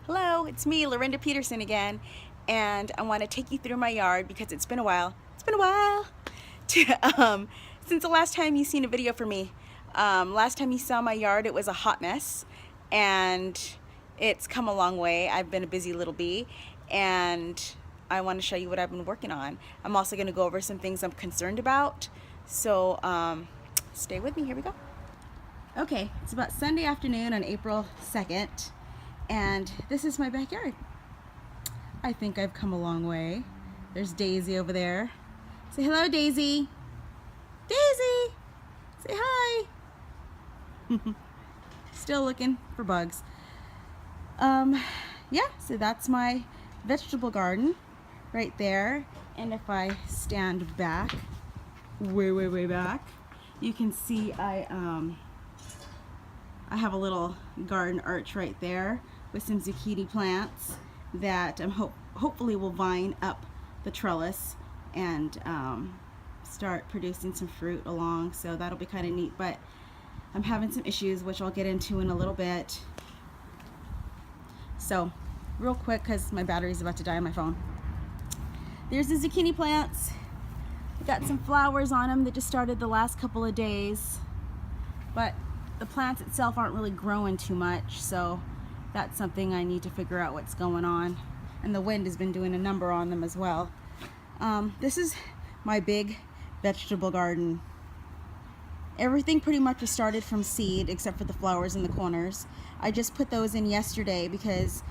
Hello, it's me, Lorinda Peterson again, and I want to take you through my yard because it's been a while. It's been a while since the last time you seen a video from me. Last time you saw my yard, it was a hot mess, and it's come a long way. I've been a busy little bee, and I want to show you what I've been working on. I'm also going to go over some things I'm concerned about, so stay with me. Here we go. Okay, it's about Sunday afternoon on April 2nd. And this is my backyard. I think I've come a long way. There's Daisy over there. Say hello, Daisy. Daisy! Say hi. Still looking for bugs. Yeah, so that's my vegetable garden right there. And if I stand back, way back, you can see I have a little garden arch right there with some zucchini plants that hopefully will vine up the trellis and start producing some fruit along, so that'll be kind of neat. But I'm having some issues which I'll get into in a little bit. So real quick, because my battery's about to die on my phone, there's the zucchini plants. I got some flowers on them that just started the last couple of days, but the plants itself aren't really growing too much, so that's something I need to figure out what's going on. And the wind has been doing a number on them as well. This is my big vegetable garden. Everything pretty much was started from seed except for the flowers in the corners. I just put those in yesterday because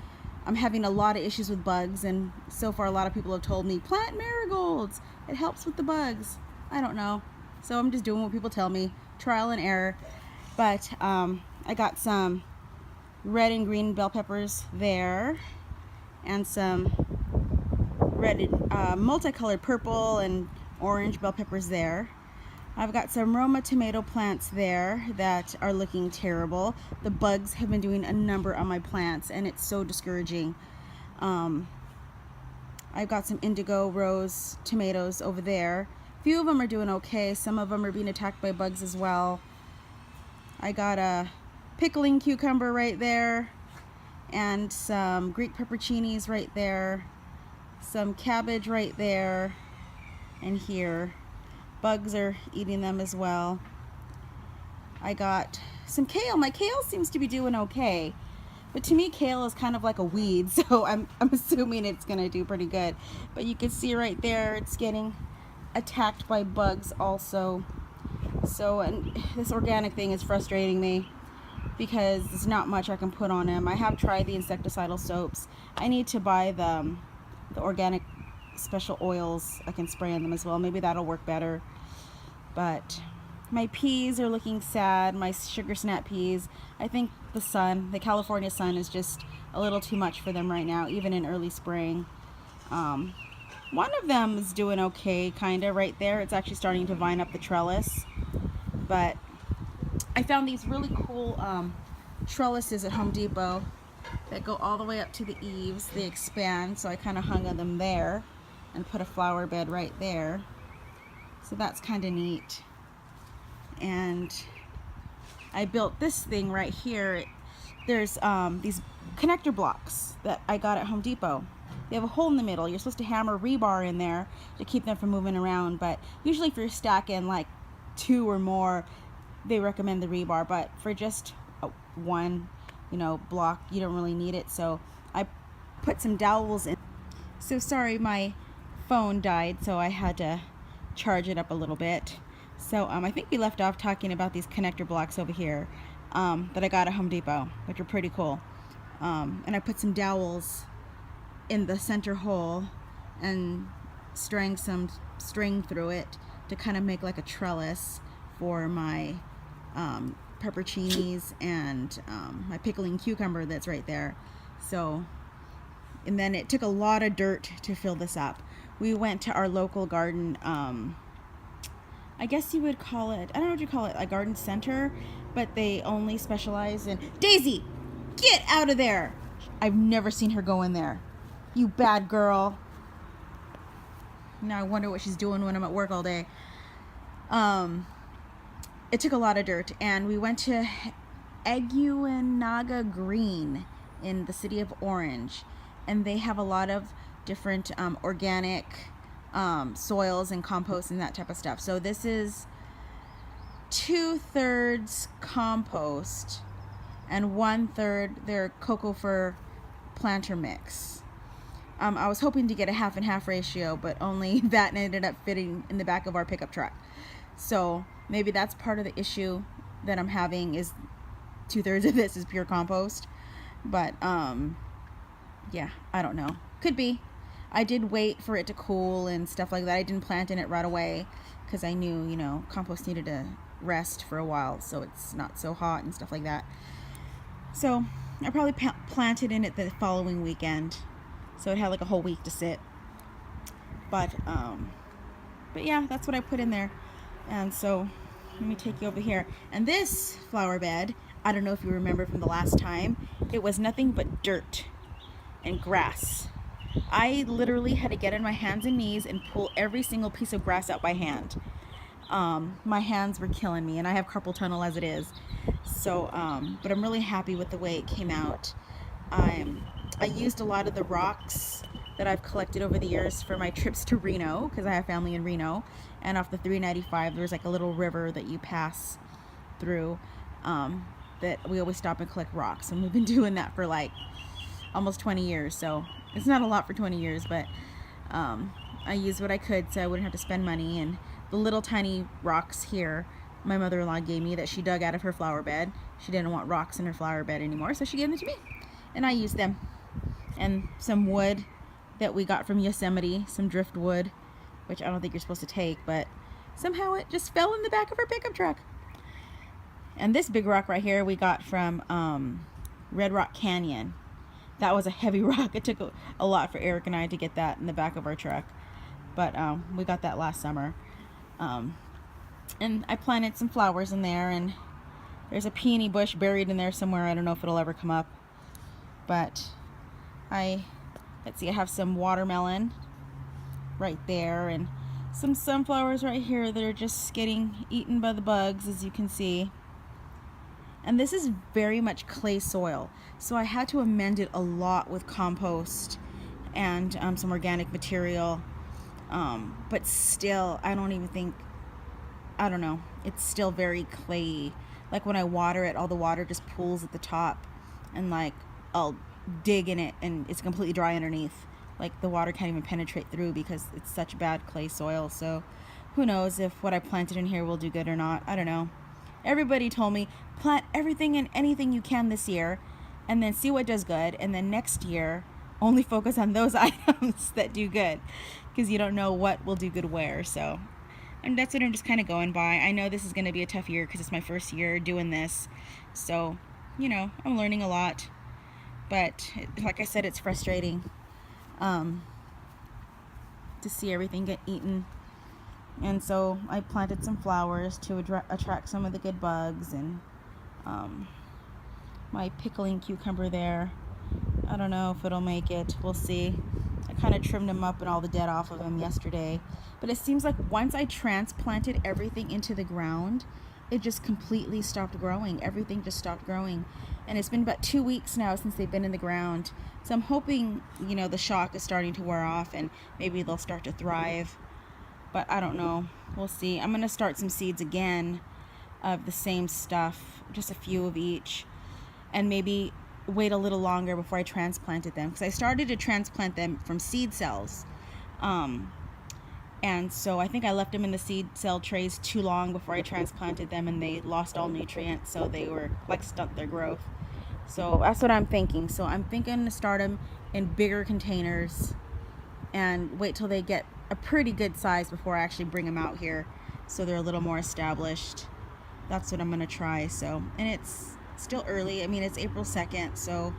I'm having a lot of issues with bugs, and so far a lot of people have told me plant marigolds, it helps with the bugs. I don't know, so I'm just doing what people tell me, trial and error. But I got some red and green bell peppers there, and some red, multicolored purple and orange bell peppers there. I've got some Roma tomato plants there that are looking terrible. The bugs have been doing a number on my plants, and it's so discouraging. I've got some indigo rose tomatoes over there. A few of them are doing okay. Some of them are being attacked by bugs as well. I got a pickling cucumber right there, and some Greek pepperoncinis right there, some cabbage right there, and here. Bugs are eating them as well. I got some kale. My kale seems to be doing okay, but to me kale is kind of like a weed, so I'm assuming it's gonna do pretty good. But you can see right there it's getting attacked by bugs also. So, and this organic thing is frustrating me because there's not much I can put on them. I have tried the insecticidal soaps. I need to buy the organic special oils I can spray on them as well. Maybe that'll work better. But my peas are looking sad, my sugar snap peas. I think the sun, the California sun, is just a little too much for them right now, even in early spring. One of them is doing okay, kinda, right there. It's actually starting to vine up the trellis. But I found these really cool trellises at Home Depot that go all the way up to the eaves. They expand, so I kind of hung on them there and put a flower bed right there. So that's kind of neat. And I built this thing right here. There's these connector blocks that I got at Home Depot. They have a hole in the middle. You're supposed to hammer rebar in there to keep them from moving around, but usually if you're stacking like 2 or more, they recommend the rebar, but for just one, block, you don't really need it. So I put some dowels in. So sorry, my phone died, so I had to charge it up a little bit. So I think we left off talking about these connector blocks over here that I got at Home Depot, which are pretty cool. And I put some dowels in the center hole and string some string through it to kind of make like a trellis for my pepperoncinis and my pickling cucumber that's right there. So, and then it took a lot of dirt to fill this up. We went to our local garden, I guess you would call it, I don't know what you call it, a garden center, but they only specialize in... Daisy, get out of there! I've never seen her go in there. You bad girl. Now I wonder what she's doing when I'm at work all day. It took a lot of dirt, and we went to Eguanaga Green in the city of Orange, and they have a lot of different organic soils and compost and that type of stuff. So this is 2/3 compost and 1/3 their cocoa fir planter mix. I was hoping to get a half and half ratio, but only that ended up fitting in the back of our pickup truck. So maybe that's part of the issue that I'm having, is 2/3 of this is pure compost. But yeah, I don't know. Could be. I did wait for it to cool and stuff like that. I didn't plant in it right away because I knew, you know, compost needed to rest for a while so it's not so hot and stuff like that. So I probably planted in it the following weekend, so it had like a whole week to sit. But yeah, that's what I put in there. And so let me take you over here. And this flower bed, I don't know if you remember from the last time, it was nothing but dirt and grass. I literally had to get on my hands and knees and pull every single piece of grass out by hand. My hands were killing me, and I have carpal tunnel as it is. So, but I'm really happy with the way it came out. I used a lot of the rocks that I've collected over the years for my trips to Reno, because I have family in Reno, and off the 395 there's like a little river that you pass through, that we always stop and collect rocks, and we've been doing that for like almost 20 years. So it's not a lot for 20 years, but I used what I could so I wouldn't have to spend money. And the little tiny rocks here my mother-in-law gave me that she dug out of her flower bed. She didn't want rocks in her flower bed anymore, so she gave them to me, and I used them. And some wood that we got from Yosemite, some driftwood, which I don't think you're supposed to take, but somehow it just fell in the back of our pickup truck. And this big rock right here we got from Red Rock Canyon. That was a heavy rock. It took a lot for Eric and I to get that in the back of our truck, but we got that last summer. And I planted some flowers in there, and there's a peony bush buried in there somewhere. I don't know if it'll ever come up, but let's see, I have some watermelon right there and some sunflowers right here that are just getting eaten by the bugs, as you can see. And this is very much clay soil, so I had to amend it a lot with compost and some organic material, but still, I don't know, it's still very clayey. Like when I water it, all the water just pools at the top, and like I'll dig in it and it's completely dry underneath. Like the water can't even penetrate through because it's such bad clay soil. So who knows if what I planted in here will do good or not. I don't know. Everybody told me plant everything and anything you can this year and then see what does good, and then next year only focus on those items that do good, because you don't know what will do good where. So, and that's what I'm just kind of going by. I know this is going to be a tough year because it's my first year doing this, so you know, I'm learning a lot, but like I said, it's frustrating to see everything get eaten. And so I planted some flowers to attract some of the good bugs, and my pickling cucumber there, I don't know if it'll make it. We'll see. I kind of trimmed them up and all the dead off of them yesterday, but it seems like once I transplanted everything into the ground, it just completely stopped growing. Everything just stopped growing, and it's been about 2 weeks now since they've been in the ground. So I'm hoping, you know, the shock is starting to wear off and maybe they'll start to thrive. But I don't know. We'll see. I'm going to start some seeds again of the same stuff, just a few of each, and maybe wait a little longer before I transplanted them, because I started to transplant them from seed cells. And so I think I left them in the seed cell trays too long before I transplanted them, and they lost all nutrients, so they were like stunt their growth. So that's what I'm thinking. So I'm thinking to start them in bigger containers and wait till they get a pretty good size before I actually bring them out here, so they're a little more established. That's what I'm gonna try. So, and it's still early. I mean, it's April 2nd, so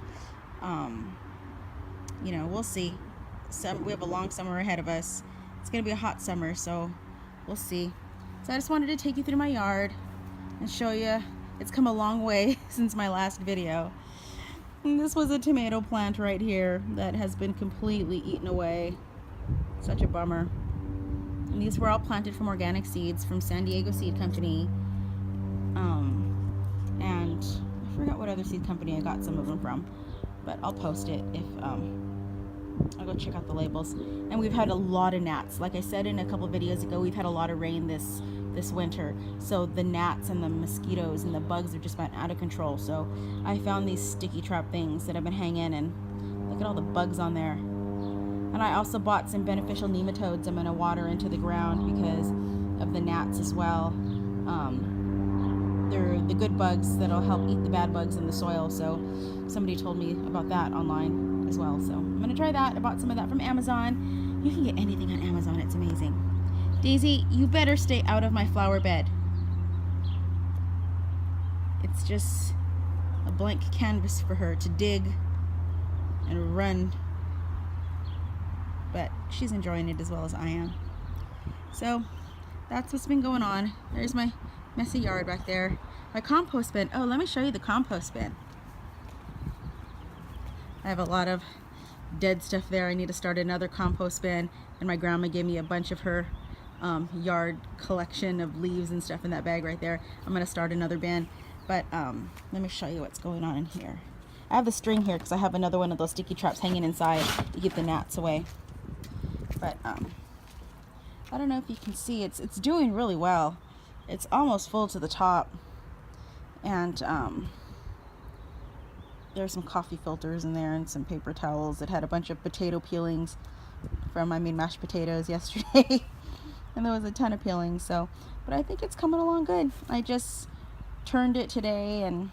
you know, we'll see. We have a long summer ahead of us. It's gonna be a hot summer, so we'll see. So I just wanted to take you through my yard and show you it's come a long way since my last video. And this was a tomato plant right here that has been completely eaten away. Such a bummer. And these were all planted from organic seeds from San Diego Seed Company. And I forgot what other seed company I got some of them from. but I'll post it if I'll go check out the labels. And we've had a lot of gnats. Like I said in a couple videos ago, we've had a lot of rain this winter, so the gnats and the mosquitoes and the bugs have just been out of control. So I found these sticky trap things that have been hanging, and look at all the bugs on there. And I also bought some beneficial nematodes I'm going to water into the ground because of the gnats as well. They're the good bugs that'll help eat the bad bugs in the soil. So somebody told me about that online as well. So I'm going to try that. I bought some of that from Amazon. You can get anything on Amazon. It's amazing. Daisy, you better stay out of my flower bed. It's just a blank canvas for her to dig and run. But she's enjoying it as well as I am. So that's what's been going on. There's my messy yard back there. My compost bin. Oh, let me show you the compost bin. I have a lot of dead stuff there. I need to start another compost bin, and my grandma gave me a bunch of her yard collection of leaves and stuff in that bag right there. I'm gonna start another bin, but let me show you what's going on in here. I have the string here because I have another one of those sticky traps hanging inside to keep the gnats away. But I don't know if you can see, it's doing really well. It's almost full to the top, and there's some coffee filters in there and some paper towels. It had a bunch of potato peelings from, I made mashed potatoes yesterday and there was a ton of peelings. So, but I think it's coming along good. I just turned it today, and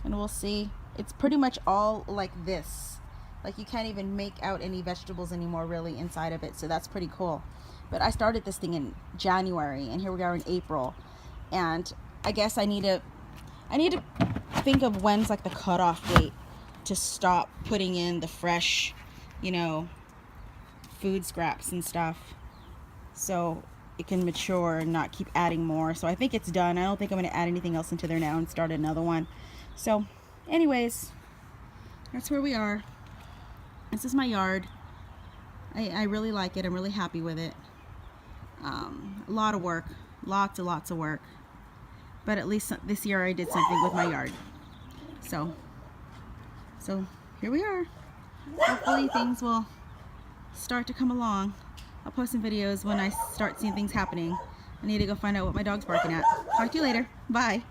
we'll see. It's pretty much all like this. Like you can't even make out any vegetables anymore really inside of it, so that's pretty cool. But I started this thing in January, and here we are in April, and I guess I need to think of when's like the cutoff date to stop putting in the fresh, you know, food scraps and stuff, so it can mature and not keep adding more. So I think it's done. I don't think I'm going to add anything else into there now and start another one. So anyways, that's where we are. This is my yard. I really like it. I'm really happy with it. A lot of work, lots and lots of work, but at least this year I did something with my yard. So here we are. Hopefully things will start to come along. I'll post some videos when I start seeing things happening. I need to go find out what my dog's barking at. Talk to you later. Bye.